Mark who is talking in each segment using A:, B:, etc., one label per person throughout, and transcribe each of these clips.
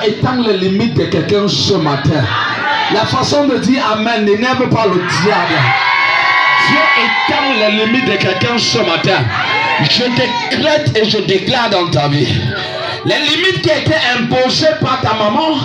A: étend les limites de quelqu'un ce matin. La façon de dire Amen n'énerve pas le diable. Dieu étend les limites de quelqu'un ce matin. Je décrète et je déclare dans ta vie. Les limites qui étaient imposées par ta maman,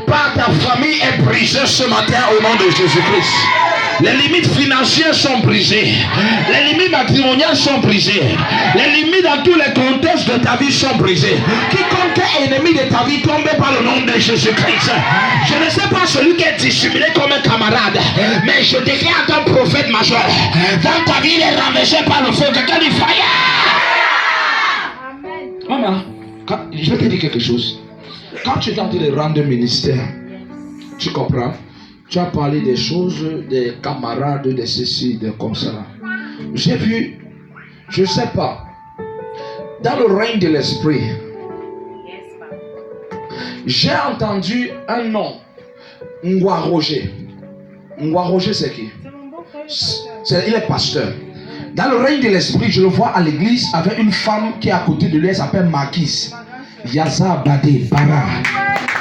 A: par ta famille est brisée ce matin au nom de Jésus-Christ. Les limites financières sont brisées. Les limites matrimoniales sont brisées. Les limites dans tous les contextes de ta vie sont brisées. Quiconque est ennemi de ta vie tombe par le nom de Jésus-Christ. Je ne sais pas celui qui est dissimulé comme un camarade, mais je déclare à ton prophète majeur, dans ta vie il est renversé par le feu. Quelqu'un dit fire. Maman, je vais te dire quelque chose. Quand tu es en train de rendre ministère, tu comprends? Tu as parlé des choses, des camarades, de ceci, de comme ça. J'ai vu, je ne sais pas, dans le règne de l'esprit, j'ai entendu un nom, Ngwa Roger. Ngwa Roger, c'est qui? Il est pasteur. Dans le règne de l'esprit, je le vois à l'église avec une femme qui est à côté de lui, elle s'appelle Marquise. Yaza Bade Bara.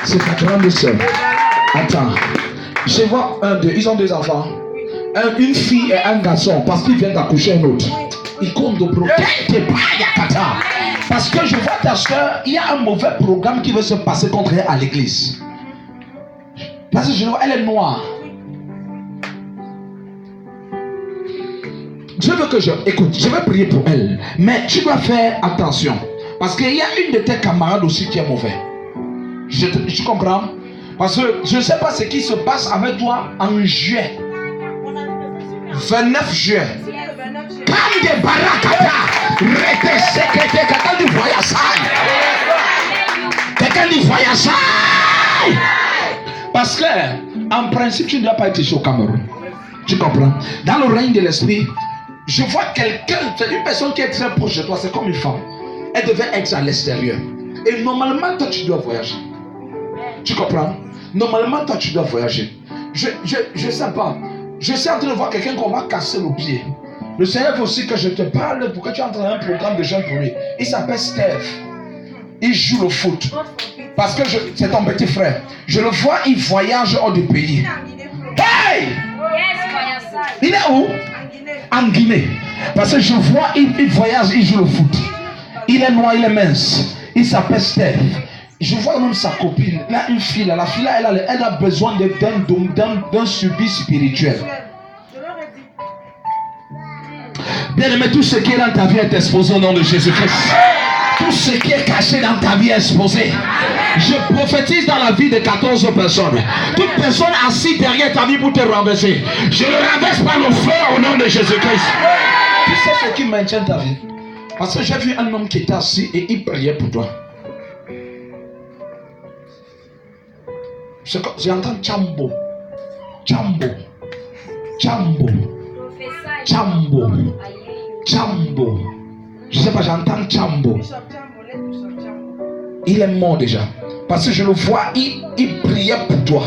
A: C'est ta grande soeur. Attends. Je vois ils ont 2 enfants. Une fille et un garçon, parce qu'ils viennent d'accoucher un autre. Ils comptent de protéger. Parce que je vois ta soeur, il y a un mauvais programme qui veut se passer contre elle à l'église. Parce que je vois, elle est noire. Je veux que écoute, je vais prier pour elle. Mais tu dois faire attention. Parce qu'il y a une de tes camarades aussi qui est mauvaise. Tu comprends? Parce que je ne sais pas ce qui se passe avec toi en juillet. 29 juillet. Quand des barakata, quelqu'un du voyage. Quelqu'un du voyage. Parce que, en principe, tu ne dois pas être ici au Cameroun. Tu comprends? Dans le règne de l'esprit, je vois quelqu'un, c'est une personne qui est très proche de toi, c'est comme une femme. Elle devait être à l'extérieur. Et normalement, toi, tu dois voyager. Tu comprends? Normalement, toi, tu dois voyager. Je ne sais pas. Je suis en train de voir quelqu'un qu'on va casser le pied. Le Seigneur veut aussi que je te parle pour que tu entres dans un programme de jeunes pour lui. Il s'appelle Steph. Il joue le foot. Parce que c'est ton petit frère. Je le vois, il voyage hors du pays. Hey! Il est où? En Guinée. Parce que je vois, il voyage, il joue le foot. Il est noir, il est mince. Il s'appelle Steph. Je vois même sa copine. Elle a une fille. La fille, elle a besoin d'un suivi spirituel. Bien aimé, tout ce qui est dans ta vie est exposé au nom de Jésus-Christ. Tout ce qui est caché dans ta vie est exposé. Je prophétise dans la vie de 14 personnes. Toute personne assise derrière ta vie pour te renverser, je le renverse par le feu au nom de Jésus-Christ. Tu sais ce qui maintient ta vie? Parce que j'ai vu un homme qui était assis et il priait pour toi. J'entends Chambo. Chambo. Chambo. Chambo. Chambo. Je ne sais pas, j'entends Chambo. Il est mort déjà. Parce que je le vois, il priait pour toi.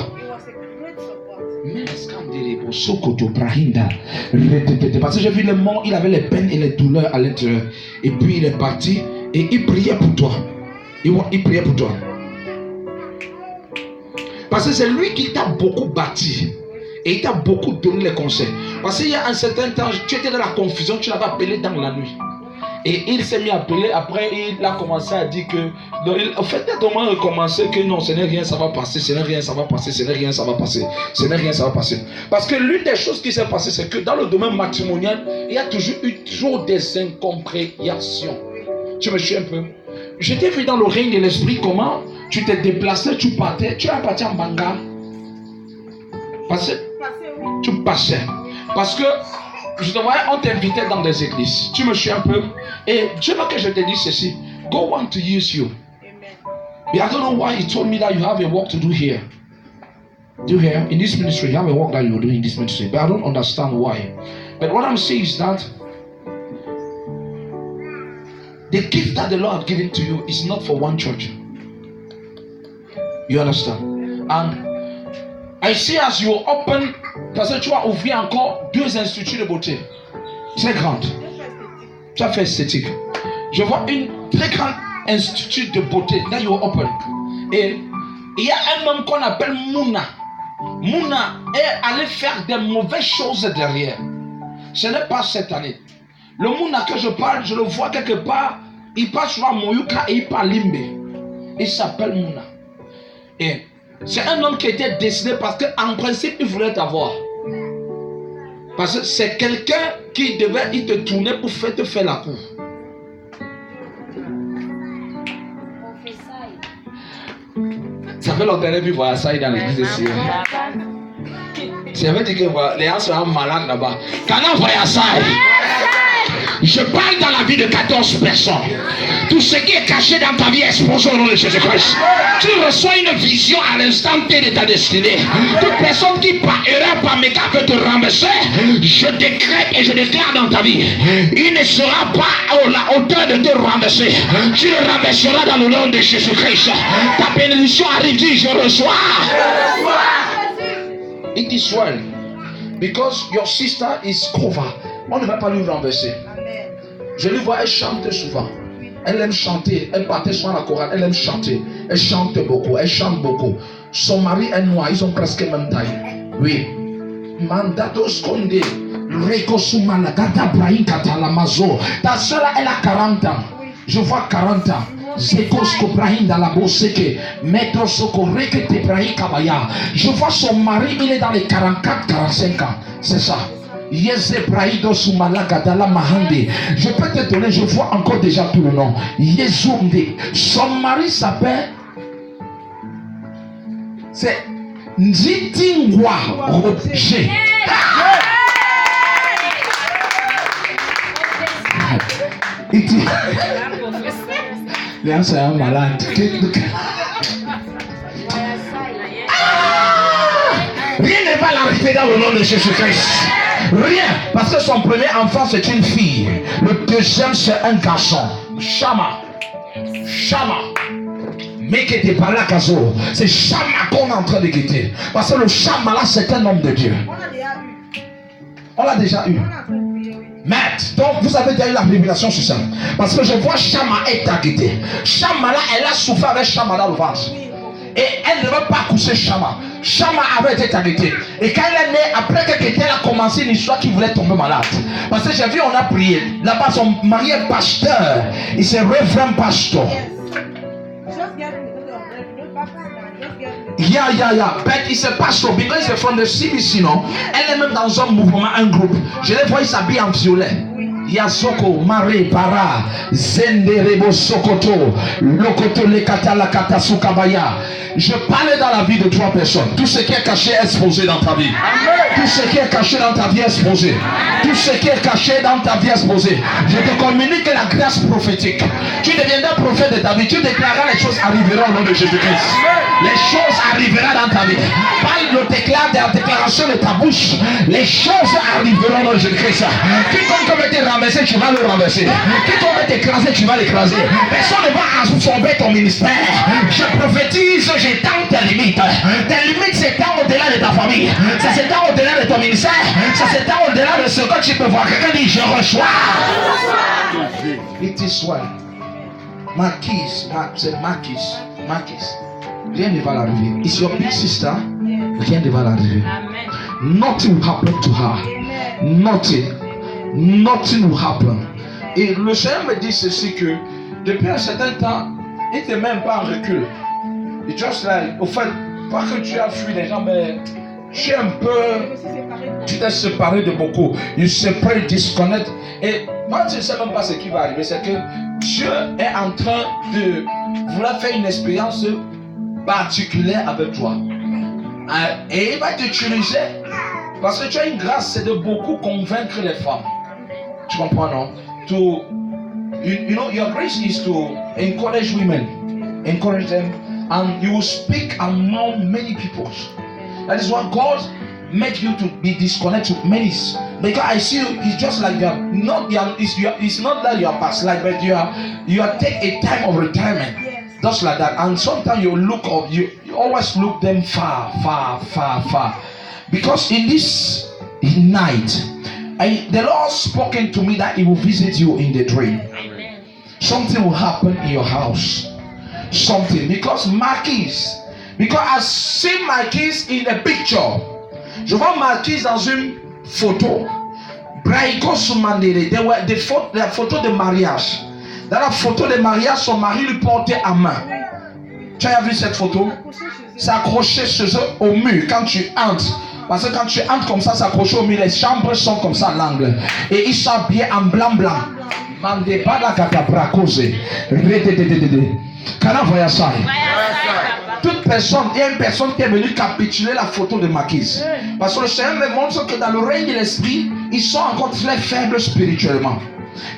A: Parce que j'ai vu le mort, il avait les peines et les douleurs à l'intérieur. Et puis il est parti et il priait pour toi. Il priait pour toi. Parce que c'est lui qui t'a beaucoup bâti. Et il t'a beaucoup donné les conseils. Parce qu'il y a un certain temps, tu étais dans la confusion, tu l'avais appelé dans la nuit. Et il s'est mis à appeler, après il a commencé à dire que... En fait, il a vraiment recommencé que non, ce n'est rien, ça va passer, ce n'est rien, ça va passer, ce n'est rien, ça va passer, ce n'est rien, ça va passer. Parce que l'une des choses qui s'est passée, c'est que dans le domaine matrimonial, il y a toujours eu trop des incompréhensions. Tu me suis un peu. Je t'ai vu dans le règne de l'esprit comment tu t'es déplacé, tu partais, tu es parti en Banga. Tu passais. Parce que je te voyais, on t'invitait dans des églises. Tu me suis un peu. Et Dieu veut que je te dise ceci. God want to use you. But I don't know why he told me that you have a work to do here. Do you hear? In this ministry, you have a work that you're doing in this ministry. But I don't understand why. But what I'm saying is that the gift that the Lord has given to you is not for one church. You understand? And I see as you open, parce que tu as ouvert encore 2 instituts de beauté très grandes. Tu as fait esthétique. Je vois une très grande institut de beauté. Là, you open. Et Il y a un homme qu'on appelle Mouna. Mouna est allé faire des mauvaises choses derrière. Ce n'est pas cette année. Le Mouna que je parle, je le vois quelque part. Il passe sur Moyuka et il parle Limbe. Il s'appelle Mouna. Et c'est un homme qui était décidé parce qu'en principe, il voulait t'avoir. Parce que c'est quelqu'un qui devait te tourner pour te faire la cour. Ça fait longtemps que je vois ça dans l'église ici. Ça veut dire que les gens sont malades là-bas. Quand on voit ça, je parle dans la vie de 14 personnes. Tout ce qui est caché dans ta vie est exposé au nom de Jésus-Christ. Tu reçois une vision à l'instant T de ta destinée. Toute personne qui par erreur, par mégarde veut te ramasser, je décrète et je déclare dans ta vie, il ne sera pas à la hauteur de te ramasser. Tu le ramasseras dans le nom de Jésus-Christ. Ta bénédiction arrive, dis je reçois. It is well. Because your sister is covered. On ne va pas lui renverser. Je lui vois, elle chante souvent. Elle aime chanter. Elle partait souvent à la chorale. Elle aime chanter. Elle chante beaucoup. Elle chante beaucoup. Son mari est noir. Ils ont presque même taille. Oui. Mandados Konde. Rekosumana Brahim Katalamazo. Ta soeur là, elle a 40 ans. Je vois 40 ans. Zekosko Brahim dans la Boseke. Maître Soko Rekete Brahim Kabaya. Je vois son mari, il est dans les 44-45 ans. C'est ça. Je peux te donner, je vois encore déjà tout le nom. Yezumde. Son mari s'appelle, c'est Nzitingwa Roger. Les gens sont malades. Rien ne va l'arrêter dans le nom de Jésus-Christ. Rien. Parce que son premier enfant c'est une fille. Le deuxième c'est un garçon. Shama. Shama. Mais qui était par là, Kazo. C'est Shama qu'on est en train de quitter. Parce que le Shama là c'est un homme de Dieu. On l'a déjà eu. Maître, donc vous avez déjà eu la révélation sur ça. Parce que je vois Shama est targeté. Shama là, elle a souffert avec Shama dans le ventre. Et elle ne veut pas coucher Shama. Shama avait été arrêté. Et quand elle est née, après quelques temps, elle a commencé une histoire qui voulait tomber malade. Parce que j'ai vu, on a prié. Là-bas, son mari est pasteur. Il s'est révérend pasteur. But it's a pastor because it's from the CBC, no? Elle est même dans un mouvement, un groupe. Je les vois, ils s'habillent en violet. Yasoko, Mare, Para, Zende, Rebo, Sokoto, Lokoto, Lekata, Lakata, Sukabaya. Je parlais dans la vie de 3 personnes. Tout ce qui est caché est exposé dans ta vie. Tout ce qui est caché dans ta vie est exposé. Tout ce qui est caché dans ta vie est exposé. Je te communique la grâce prophétique. Tu deviendras prophète de ta vie. Tu déclareras les choses arriveront au nom de Jésus-Christ. Les choses arriveront dans ta vie. Parle le déclare de la déclaration de ta bouche. Les choses arriveront au nom de Jésus-Christ. Quiconque veut te ramasser, tu vas le ramasser. Quiconque veut t'écraser, tu vas l'écraser. Personne ne va absorber ton ministère. Je prophétise, j'étends tes limites. Tes limites s'étendent au-delà de ta famille. Ça s'étend au-delà de ton ministère. Ça s'étend au-delà de ce que tu peux voir. Quelqu'un dit, je reçois. It is well. Marquise, c'est Marquise. Rien ne va l'arriver. It's your big sister. Rien ne va l'arriver. Nothing will happen to her. Nothing will happen. Et le Seigneur me dit ceci que depuis un certain temps, il ne te met pas en recul. Et just like, au fait, pas que tu as fui les gens, mais tu es un peu, tu t'es séparé de beaucoup. Il se peut disconnecter. Et moi, je ne sais même pas ce qui va arriver. C'est que Dieu est en train de vouloir faire une expérience particulière avec toi. Et il va t'utiliser. Parce que tu as une grâce, c'est de beaucoup convaincre les femmes. Tu comprends, non? You know, your grace is to encourage women. Encourage them. And you will speak among many people. That is why God made you to be disconnected with many. Because I see you, it's just like it's not that you are backslide, but you are take a time of retirement. Yes. Just like that. And sometimes you always look them far. Because in this night, the Lord spoken to me that He will visit you in the dream. Amen. Something will happen in your house. Something, because Marquis, Because I see Marquise in a picture. Je vois Marquise dans une photo. Braïko Soumandere, des photos de mariage. Dans la photo de mariage, son mari lui portait à main. Tu as vu cette photo? C'est accroché chez eux au mur quand tu entres. Parce que quand tu entres comme ça, c'est accroché au mur. Les chambres sont comme ça à l'angle. Et ils sont habillés en blanc. Toute personne, il y a une personne qui est venue capituler la photo de Marquise. Parce que le Seigneur me montre que dans le règne de l'esprit, ils sont encore très faibles spirituellement.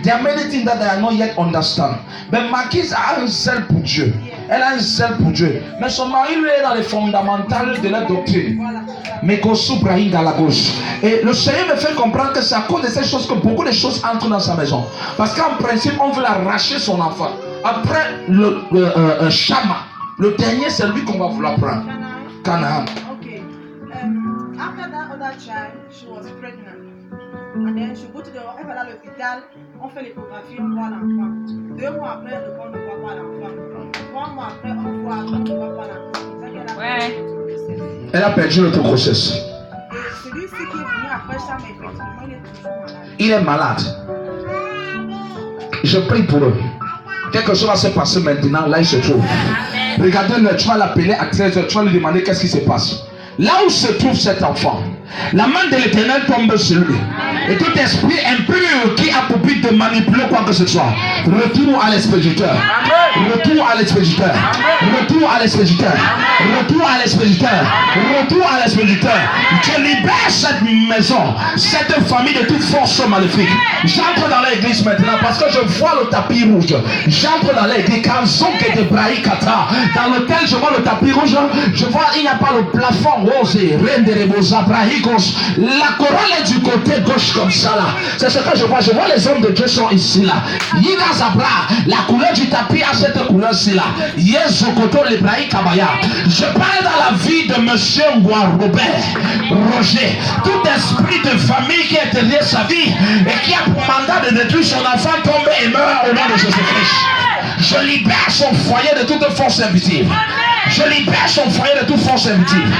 A: There are many things that they are not yet understand. Mais Marquise a un zèle pour Dieu. Elle a un zèle pour Dieu. Mais son mari lui est dans les fondamentales de la doctrine. Mais à la gauche. Et le Seigneur me fait comprendre que c'est à cause de ces choses que beaucoup de choses entrent dans sa maison. Parce qu'en principe, on veut arracher son enfant. Après le Shama, le dernier, c'est lui qu'on va vouloir prendre. Canaan.
B: Okay. After that other child, she was pregnant. And then she go to elle va à l'hôpital, on fait l'échographie, on voit l'enfant. 2 mois après, on ne voit pas l'enfant. 3 mois après, on ne voit pas l'enfant. Ouais.
A: Elle a perdu notre grossesse.
B: Et celui-ci qui est venu après ça, mais effectivement, il est toujours malade.
A: Il est malade. Je prie pour eux. Quelque chose va se passer maintenant, là il se trouve. Regardez-le, tu vas l'appeler à 13h, tu vas lui demander qu'est-ce qui se passe. Là où se trouve cet enfant, la main de l'Éternel tombe sur lui. Et tout esprit impur qui a pour but de manipuler quoi que ce soit, retour à l'expéditeur. Retour à l'expéditeur. Retour à l'expéditeur. Retour à l'expéditeur. Retour à l'expéditeur. Je libère cette maison, cette famille de toute force maléfique. J'entre dans l'église maintenant parce que je vois le tapis rouge. J'entre dans l'église dans lequel je vois le tapis rouge. Je vois il n'y a pas le plafond rose. La couronne est du côté gauche comme ça là. C'est ce que je vois. Je vois les hommes de Dieu sont ici là. Yina Zabra, la couleur du tapis a cette couleur-ci là. Yezokoto Lebraï Kabaya. Je parle dans la vie de monsieur Robert Roger. Tout esprit de famille qui est derrière sa vie et qui a pour mandat de détruire son enfant tombe et meurt au nom de Jésus-Christ. Je libère son foyer de toute force invisible. Je libère son foyer de toute force invisible.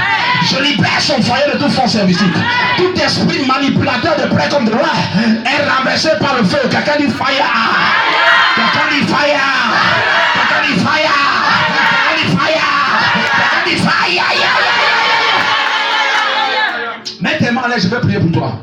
A: Je libère son foyer de toute force invisible. Tout esprit manipulateur de près comme de loin est renversé par le feu. Quelqu'un dit fire. Quelqu'un dit fire. Quelqu'un dit fire. Quelqu'un dit fire. Quelqu'un dit fire. Mets tes mains là, je vais prier pour toi.